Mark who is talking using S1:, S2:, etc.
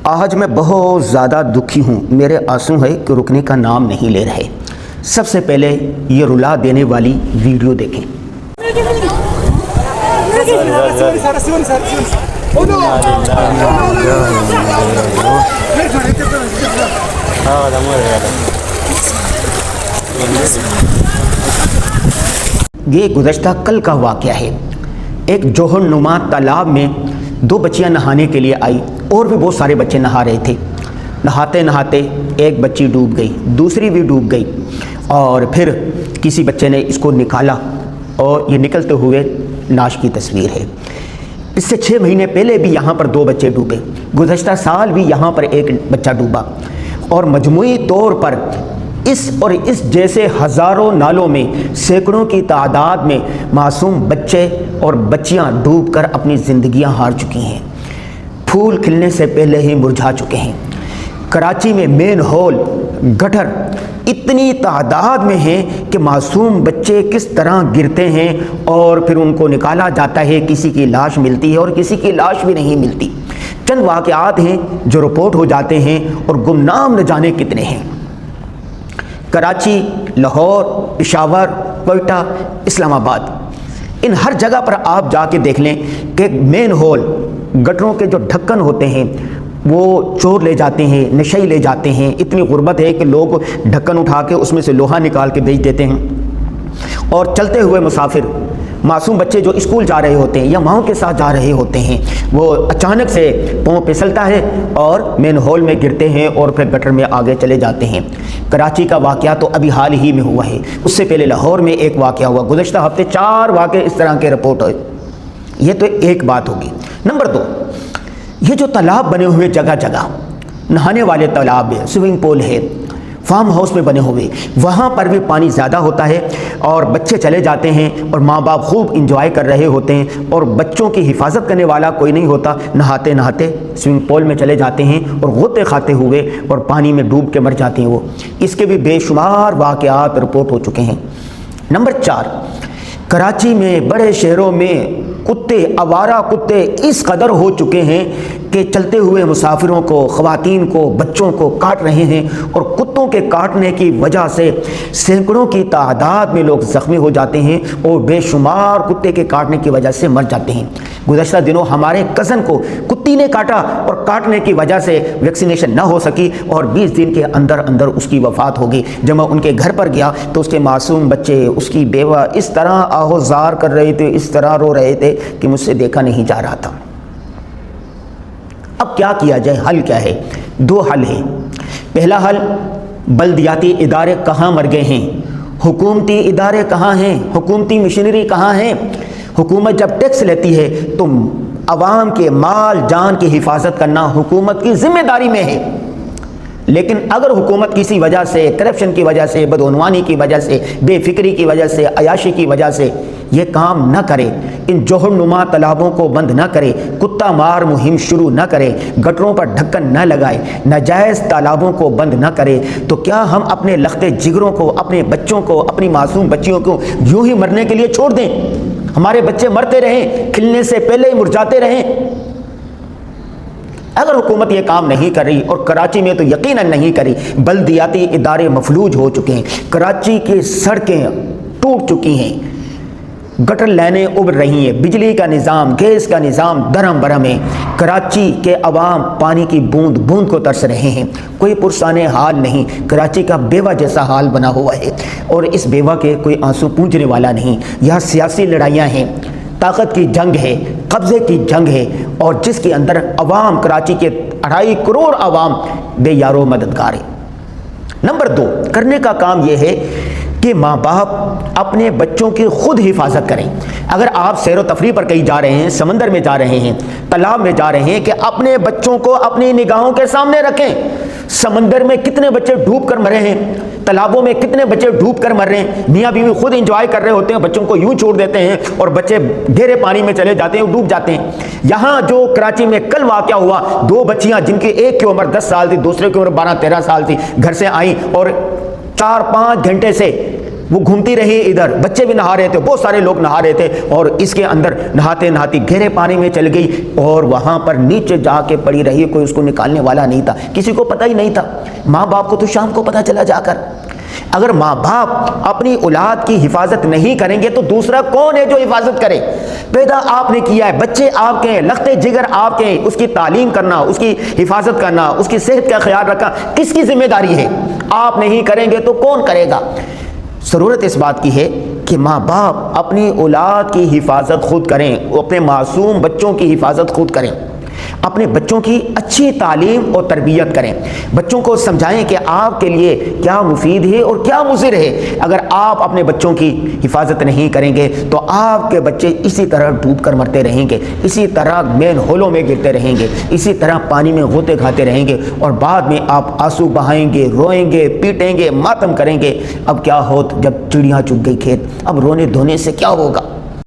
S1: آج میں بہت زیادہ دکھی ہوں، میرے آنسو ہے کہ رکنے کا نام نہیں لے رہے۔ سب سے پہلے یہ رلا دینے والی ویڈیو دیکھیں۔ یہ گزشتہ کل کا واقعہ ہے۔ ایک جوہر نما تالاب میں دو بچیاں نہانے کے لیے آئی اور بھی بہت سارے بچے نہا رہے تھے۔ نہاتے نہاتے ایک بچی ڈوب گئی، دوسری بھی ڈوب گئی، اور پھر کسی بچے نے اس کو نکالا اور یہ نکلتے ہوئے لاش کی تصویر ہے۔ اس سے 6 مہینے پہلے بھی یہاں پر 2 بچے ڈوبے، گزشتہ سال بھی یہاں پر ایک بچہ ڈوبا، اور مجموعی طور پر اس جیسے ہزاروں نالوں میں سینکڑوں کی تعداد میں معصوم بچے اور بچیاں ڈوب کر اپنی زندگیاں ہار چکی ہیں، پھول کھلنے سے پہلے ہی مرجھا چکے ہیں۔ کراچی میں مین ہول گٹر اتنی تعداد میں ہیں کہ معصوم بچے کس طرح گرتے ہیں اور پھر ان کو نکالا جاتا ہے، کسی کی لاش ملتی ہے اور کسی کی لاش بھی نہیں ملتی۔ چند واقعات ہیں جو رپورٹ ہو جاتے ہیں اور گمنام نہ جانے کتنے ہیں۔ کراچی، لاہور، پشاور، کوئٹہ، اسلام آباد، ان ہر جگہ پر آپ جا کے دیکھ لیں کہ مین ہول گٹروں کے جو ڈھکن ہوتے ہیں وہ چور لے جاتے ہیں، نشئی لے جاتے ہیں۔ اتنی غربت ہے کہ لوگ ڈھکن اٹھا کے اس میں سے لوہا نکال کے بیچ دیتے ہیں، اور چلتے ہوئے مسافر، معصوم بچے جو اسکول جا رہے ہوتے ہیں یا ماؤں کے ساتھ جا رہے ہوتے ہیں، وہ اچانک سے پاؤں پھسلتا ہے اور مین ہول میں گرتے ہیں اور پھر گٹر میں آگے چلے جاتے ہیں۔ کراچی کا واقعہ تو ابھی حال ہی میں ہوا ہے، اس سے پہلے لاہور میں ایک واقعہ ہوا، گزشتہ ہفتے 4 واقعے اس طرح کے رپورٹ ہوئے۔ یہ تو ایک بات ہوگی۔ نمبر 2، یہ جو تالاب بنے ہوئے جگہ جگہ، نہانے والے تالاب ہے، سوئمنگ پول ہے، فارم ہاؤس میں بنے ہوئے، وہاں پر بھی پانی زیادہ ہوتا ہے اور بچے چلے جاتے ہیں اور ماں باپ خوب انجوائے کر رہے ہوتے ہیں اور بچوں کی حفاظت کرنے والا کوئی نہیں ہوتا، نہاتے نہاتے سوئمنگ پول میں چلے جاتے ہیں اور غوطے کھاتے ہوئے اور پانی میں ڈوب کے مر جاتے ہیں وہ۔ اس کے بھی بے شمار واقعات رپورٹ ہو چکے ہیں۔ نمبر 4، کراچی میں، بڑے شہروں میں کتے، آوارہ کتے اس قدر ہو چکے ہیں کہ چلتے ہوئے مسافروں کو، خواتین کو، بچوں کو کاٹ رہے ہیں، اور کتوں کے کاٹنے کی وجہ سے سینکڑوں کی تعداد میں لوگ زخمی ہو جاتے ہیں اور بے شمار کتے کے کاٹنے کی وجہ سے مر جاتے ہیں۔ گزشتہ دنوں ہمارے کزن کو کتی نے کاٹا اور کاٹنے کی وجہ سے ویکسینیشن نہ ہو سکی اور 20 دن کے اندر اندر اس کی وفات ہو گئی۔ جب میں ان کے گھر پر گیا تو اس کے معصوم بچے، اس کی بیوہ اس طرح آہوزار کر رہے تھے، اس طرح رو رہے تھے کہ مجھ سے دیکھا نہیں جا رہا تھا۔ اب کیا کیا جائے؟ حل کیا ہے؟ 2 حل ہیں۔ پہلا حل، بلدیاتی ادارے کہاں مر گئے ہیں؟ حکومتی ادارے کہاں ہیں؟ حکومتی مشینری کہاں ہیں؟ حکومت جب ٹیکس لیتی ہے تو عوام کے مال جان کی حفاظت کرنا حکومت کی ذمہ داری میں ہے، لیکن اگر حکومت کسی وجہ سے، کرپشن کی وجہ سے، بدعنوانی کی وجہ سے، بے فکری کی وجہ سے، عیاشی کی وجہ سے یہ کام نہ کرے، ان جوہر نما تالابوں کو بند نہ کرے، کتا مار مہم شروع نہ کرے، گٹروں پر ڈھکن نہ لگائے، ناجائز تالابوں کو بند نہ کرے، تو کیا ہم اپنے لختے جگروں کو، اپنے بچوں کو، اپنی معصوم بچیوں کو یوں ہی مرنے کے لیے چھوڑ دیں؟ ہمارے بچے مرتے رہیں، کھلنے سے پہلے ہی مرجھاتے رہیں؟ اگر حکومت یہ کام نہیں کر رہی، اور کراچی میں تو یقیناً نہیں کری، بلدیاتی ادارے مفلوج ہو چکے ہیں، کراچی کی سڑکیں ٹوٹ چکی ہیں، گٹر لائنیں ابھر رہی ہیں، بجلی کا نظام، گیس کا نظام درہم برہم ہے، کراچی کے عوام پانی کی بوند بوند کو ترس رہے ہیں، کوئی پرسان حال نہیں، کراچی کا بیوہ جیسا حال بنا ہوا ہے، اور اس بیوہ کے کوئی آنسو پونجنے والا نہیں۔ یہاں سیاسی لڑائیاں ہیں، طاقت کی جنگ ہے، قبضے کی جنگ ہے، اور جس کے اندر عوام، کراچی کے 2.5 کروڑ عوام بے یارو مددگار ہے۔ نمبر 2، کرنے کا کام یہ ہے کہ ماں باپ اپنے بچوں کی خود حفاظت کریں۔ اگر آپ سیر و تفریح پر کہیں جا رہے ہیں، سمندر میں جا رہے ہیں، تالاب میں جا رہے ہیں، کہ اپنے بچوں کو اپنی نگاہوں کے سامنے رکھیں۔ سمندر میں کتنے بچے ڈوب کر مرے ہیں، تالابوں میں کتنے بچے ڈوب کر مر رہے ہیں، میاں بیوی خود انجوائے کر رہے ہوتے ہیں، بچوں کو یوں چھوڑ دیتے ہیں اور بچے گہرے پانی میں چلے جاتے ہیں، ڈوب جاتے ہیں۔ یہاں جو کراچی میں کل واقعہ ہوا، 2 بچیاں جن کی ایک کی عمر 10 سال تھی، دوسرے کی عمر 12-13 سال تھی، گھر سے آئیں اور 4-5 گھنٹے سے وہ گھومتی رہی ادھر، بچے بھی نہا رہے تھے، بہت سارے لوگ نہا رہے تھے، اور اس کے اندر نہاتے نہاتی گہرے پانی میں چل گئی اور وہاں پر نیچے جا کے پڑی رہی، کوئی اس کو نکالنے والا نہیں تھا، کسی کو پتہ ہی نہیں تھا۔ ماں باپ کو تو شام کو پتہ چلا جا کر۔ اگر ماں باپ اپنی اولاد کی حفاظت نہیں کریں گے تو دوسرا کون ہے جو حفاظت کرے؟ پیدا آپ نے کیا ہے، بچے آپ کے ہیں، لختے جگر آپ کے ہیں، اس کی تعلیم کرنا، اس کی حفاظت کرنا، اس کی صحت کا خیال رکھنا کس کی ذمہ داری ہے؟ آپ نہیں کریں گے تو کون کرے گا؟ ضرورت اس بات کی ہے کہ ماں باپ اپنی اولاد کی حفاظت خود کریں، اپنے معصوم بچوں کی حفاظت خود کریں، اپنے بچوں کی اچھی تعلیم اور تربیت کریں، بچوں کو سمجھائیں کہ آپ کے لیے کیا مفید ہے اور کیا مضر ہے۔ اگر آپ اپنے بچوں کی حفاظت نہیں کریں گے تو آپ کے بچے اسی طرح ڈوب کر مرتے رہیں گے، اسی طرح مین ہولوں میں گرتے رہیں گے، اسی طرح پانی میں غوطے کھاتے رہیں گے، اور بعد میں آپ آنسو بہائیں گے، روئیں گے، پیٹیں گے، ماتم کریں گے۔ اب کیا ہوت جب چڑیاں چگ گئی کھیت، اب رونے دھونے سے کیا ہوگا؟